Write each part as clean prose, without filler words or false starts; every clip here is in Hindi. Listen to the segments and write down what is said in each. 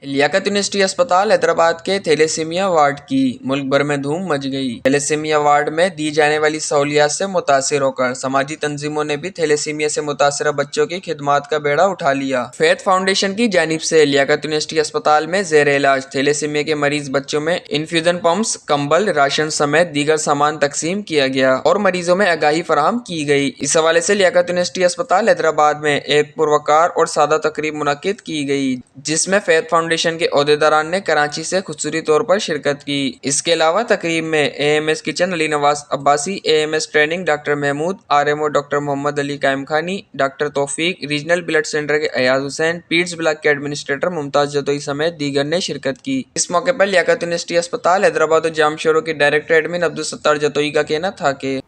लियाकत यूनिवर्सिटी अस्पताल हैदराबाद के थैलेसीमिया वार्ड की मुल्क भर में धूम मच गई। थैलेसीमिया वार्ड में दी जाने वाली सहूलियात से मुतासिर होकर समाजी तंजीमों ने भी थैलेसीमिया से मुतासर बच्चों की खिदमात का बेड़ा उठा लिया। फेथ फाउंडेशन की जानिब से लियाकत यूनिवर्सिटी अस्पताल में जेर इलाज थैलेसीमिया के मरीज बच्चों में इन्फ्यूजन पंप्स, कंबल, राशन समेत दीगर सामान तकसीम किया गया और मरीजों में आगाही फराहम की गई। इस हवाले से लियाकत यूनिवर्सिटी अस्पताल हैदराबाद में एक पुरवकार और सादा तकरीब मुनक्किद की गई, जिसमें फेथ फाउंडेशन के ओहदेदारान ने कराची से खुसूसी तौर पर शिरकत की। इसके अलावा तकरीब में AMS किचन Ali Nawaz Abbasi, AMS training doctor Mahmood, RMO doctor Mohammad Ali Qaim Khani, doctor Taufiq, regional blood centre के अयाज हुसैन, पीट्स ब्लॉक के एडमिनिस्ट्रेटर मुमताज जतोई समेत दीगर ने शिरकत की। इस मौके पर लियाकत यूनिवर्सिटी अस्पताल हैदराबाद और जामशोरों के डायरेक्टर एडमिन अब्दुल सत्तार जतोई का कहना था कि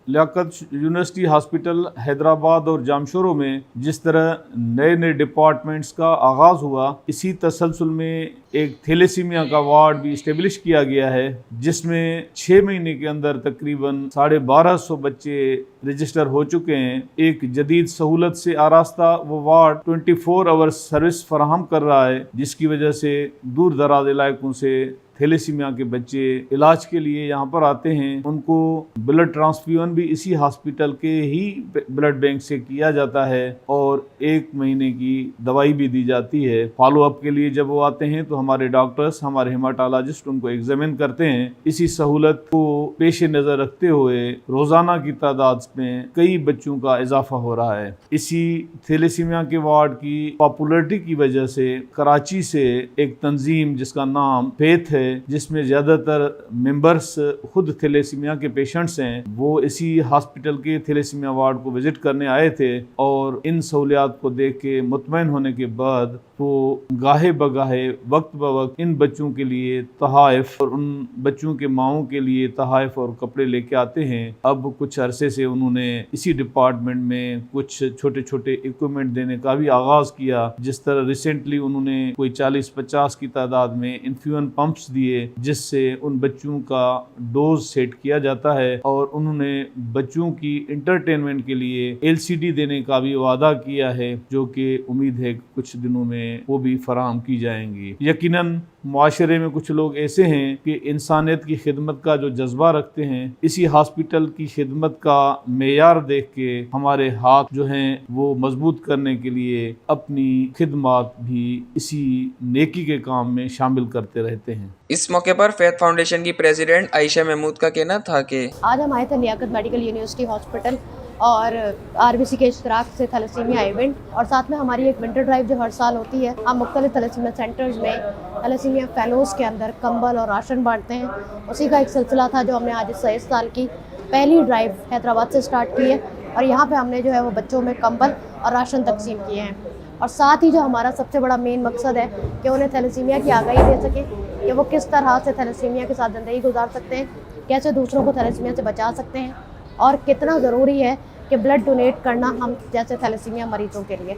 लियाकत यूनिवर्सिटी हॉस्पिटल हैदराबाद और जामशोरों में जिस तरह नए नए डिपार्टमेंट्स का आगाज़ हुआ, इसी तसलसल में एक थैलेसीमिया का वार्ड भी इस्टेब्लिश किया गया है, जिसमें 6 महीने के अंदर तकरीबन 1250 बच्चे रजिस्टर हो चुके हैं। एक जदीद सहूलत से आरास्ता वो वार्ड 24 आवर्स सर्विस फराहम कर रहा है, जिसकी वजह से दूर दराज इलाकों से थैलेसीमिया के बच्चे इलाज के लिए यहाँ पर आते हैं। उनको ब्लड ट्रांसफ्यूजन भी इसी हॉस्पिटल के ही ब्लड बैंक से किया जाता है और 1 महीने की दवाई भी दी जाती है। फॉलो अप के लिए जब वो आते हैं तो हमारे डॉक्टर्स, हमारे हेमाटोलॉजिस्ट उनको एग्जामिन करते हैं। इसी सहूलत को पेश नज़र रखते हुए रोज़ाना की तादाद में कई बच्चों का इजाफा हो रहा है। इसी थैलेसीमिया के वार्ड की पॉपुलरिटी की वजह से कराची से एक तंजीम जिसका नाम फेथ है, जिसमें ज़्यादातर मेंबर्स खुद थैलेसीमिया के पेशेंट्स हैं, वो इसी हॉस्पिटल के थैलेसीमिया वार्ड को विजिट करने आए थे और इन सहूलियात को देख के मुतमईन होने के बाद वो गाहे बगाहे वक्त ब वक्त इन बच्चों के लिए तहाइफ और उन बच्चों के माओं के लिए तहाइफ और कपड़े लेके आते हैं। अब कुछ अरसे से उन्होंने इसी डिपार्टमेंट में कुछ छोटे छोटे इक्विपमेंट देने का भी आगाज़ किया। जिस तरह रिसेंटली उन्होंने कोई 40-50 की तादाद में इन्फ्यूजन पंप्स दिए, जिससे उन बच्चों का डोज सेट किया जाता है और उन्होंने बच्चों की इंटरटेनमेंट के लिए LCD देने का भी वादा किया है, जो कि उम्मीद है कुछ दिनों में वो भी फराहम की जाएंगी। यकीनन मुआशरे में कुछ लोग ऐसे हैं कि इंसानियत की खिदमत का जो जज्बा रखते हैं, इसी हॉस्पिटल की खिदमत का मेयार देख के हमारे हाथ जो हैं वो मजबूत करने के लिए अपनी खिदमत भी इसी नेकी के काम में शामिल करते रहते हैं। इस मौके पर फेथ फाउंडेशन की प्रेसिडेंट आयशा महमूद का कहना था कि आज हम आए थे लियाकत मेडिकल यूनिवर्सिटी हॉस्पिटल और RBC के इश्तराक से थैलेसीमिया इवेंट, और साथ में हमारी एक विंटर ड्राइव जो हर साल होती है। हम मुख्तलिफ थैलेसीमिया सेंटर्स में थैलेसीमिया फेलोज़ के अंदर कंबल और राशन बांटते हैं। उसी का एक सिलसिला था जो हमने आज इस साल की पहली ड्राइव हैदराबाद से स्टार्ट की है और यहाँ पे हमने जो है वो बच्चों में कंबल और राशन तकसीम किए हैं। और साथ ही जो हमारा सबसे बड़ा मेन मकसद है कि उन्हें थैलेसीमिया की आगाही दे सके कि वो किस तरह से थैलेसीमिया के साथ ज़िंदगी गुजार सकते हैं, कैसे दूसरों को थैलेसीमिया से बचा सकते हैं और कितना ज़रूरी है कि ब्लड डोनेट करना हम जैसे थैलेसीमिया मरीजों के लिए।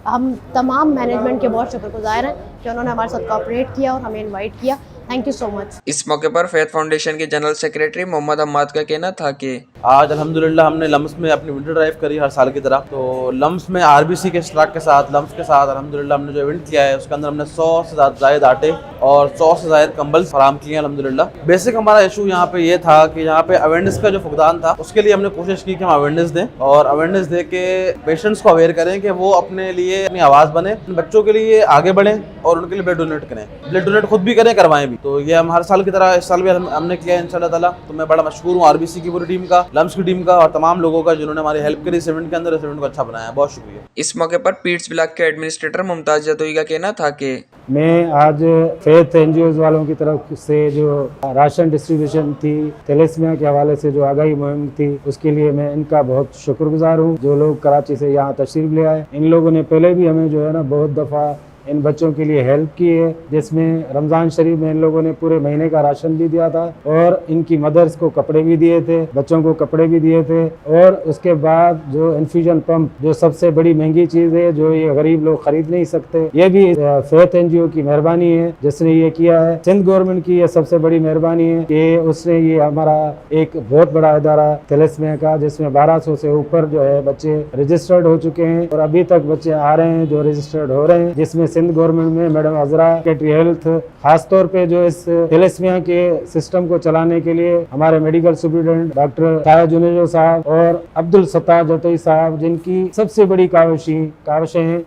हम तमाम मैनेजमेंट के बहुत शुक्रगुजार हैं कि उन्होंने हमारे साथ कोऑपरेट किया और हमें इनवाइट किया। Thank you so much. इस मौके पर फेथ फाउंडेशन के जनरल सेक्रेटरी मोहम्मद हम्माद का कहना था कि आज अल्हम्दुलिल्लाह हमने लम्स में अपनी विंटर ड्राइव करी हर साल की तरह। तो लम्स में RBC के इश्तराक के साथ, लम्स के साथ अल्हम्दुलिल्लाह हमने जो इवेंट किया है उसके अंदर हमने 100 से ज़ायद आटे और 100 से ज़ायद कंबल फराहम किए हैं अल्हम्दुलिल्लाह। बेसिक हमारा इशू यहाँ पे ये था कि यहाँ पे अवेयरनेस का जो फुकदान था, उसके लिए हमने कोशिश की कि हम अवेयरनेस दें और अवेयरनेस दे के पेशेंट्स को अवेयर करें कि वो अपने लिए अपनी आवाज़ बने, बच्चों के लिए आगे बढ़ें और उनके लिए ब्लड डोनेट करें, ब्लड डोनेट खुद भी करें, करवाएं भी। तो ये हम हर साल की तरह इस साल भी हमने किया है इंशाअल्लाह ताला। तो मैं बड़ा मशहूर हूँ RBC की पूरी टीम का, लम्स की टीम का और तमाम लोगों का जिन्होंने हमारी हेल्प करी इस इवेंट के अंदर, इस इवेंट को अच्छा बनाया। बहुत शुक्रिया। इस मौके पर पीट्स ब्लॉक के एडमिनिस्ट्रेटर मुमताज जतोई का कहना था कि मैं आज फेथ NGOs वालों की तरफ से जो राशन डिस्ट्रीब्यूशन थी, थैलेसीमिया के हवाले से जो आगाही मुहिम थी, उसके लिए मैं इनका बहुत शुक्रगुजार हूँ। जो लोग कराची से यहाँ तशरीफ ले आए, इन लोगों ने पहले भी हमें जो है ना बहुत दफ़ा इन बच्चों के लिए हेल्प की है, जिसमें रमज़ान शरीफ में इन लोगों ने पूरे महीने का राशन भी दिया था और इनकी मदर्स को कपड़े भी दिए थे, बच्चों को कपड़े भी दिए थे। और उसके बाद जो इन्फ्यूजन पंप, जो सबसे बड़ी महंगी चीज़ है, जो ये गरीब लोग खरीद नहीं सकते, ये भी फेथ NGO की मेहरबानी है जिसने ये किया है। सिंध गवर्नमेंट की ये सबसे बड़ी मेहरबानी है कि उसने ये हमारा एक बहुत बड़ा इदारा थैलेसीमिया का, जिसमें 1200 से ऊपर जो है बच्चे रजिस्टर्ड हो चुके हैं और अभी तक बच्चे आ रहे हैं जो रजिस्टर्ड हो रहे हैं, जिसमें सिंध गवर्नमेंट में मैडम अजरा सेक्रेटरी हेल्थ, खासतौर पे जो इस थैलेसीमिया के सिस्टम को चलाने के लिए हमारे मेडिकल सुप्रिटेंडेंट डॉक्टर ताया जुनेजो साहब और अब्दुल सत्तार जतोई साहब, जिनकी सबसे बड़ी काविशें हैं।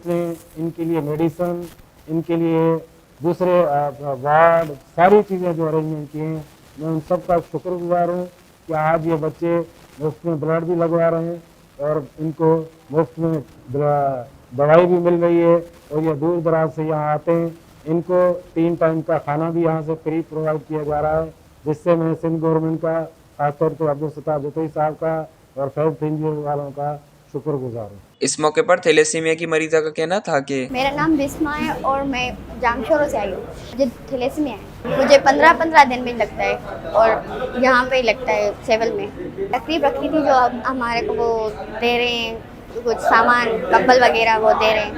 इनके लिए मेडिसिन, इनके लिए दूसरे वार्ड, सारी चीज़ें जो अरेंजमेंट किए हैं, मैं उन सबका शुक्रगुजार हूँ कि आज ये बच्चे मुफ्त में ब्लड भी लगवा रहे हैं और इनको मुफ्त में दवाई भी मिल रही है और ये दूर दराज से यहाँ आते हैं। इनको 3 टाइम का खाना भी यहाँ से फ्री प्रोवाइड किया जा रहा है, जिससे मैं सिंध गवर्नमेंट का, खासतौर पर अब्दुल सत्तार जतोई साहब का और फैज एनजीओ वालों का शुक्रगुजार हूँ। इस मौके पर थैलेसीमिया की मरीजा का कहना था कि मेरा नाम बिस्मा है और मैं जामशोरों से आई हूँ। मुझे थैलेसीमिया है, मुझे 15-15 दिन में लगता है और यहाँ पे लगता है सिविल में। तकलीफ रखी थी जो अब हमारे को वो दे रहे हैं, कुछ सामान कंबल वगैरह वो दे रहे हैं,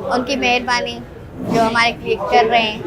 उनकी मेहरबानी जो हमारे लिए कर रहे हैं।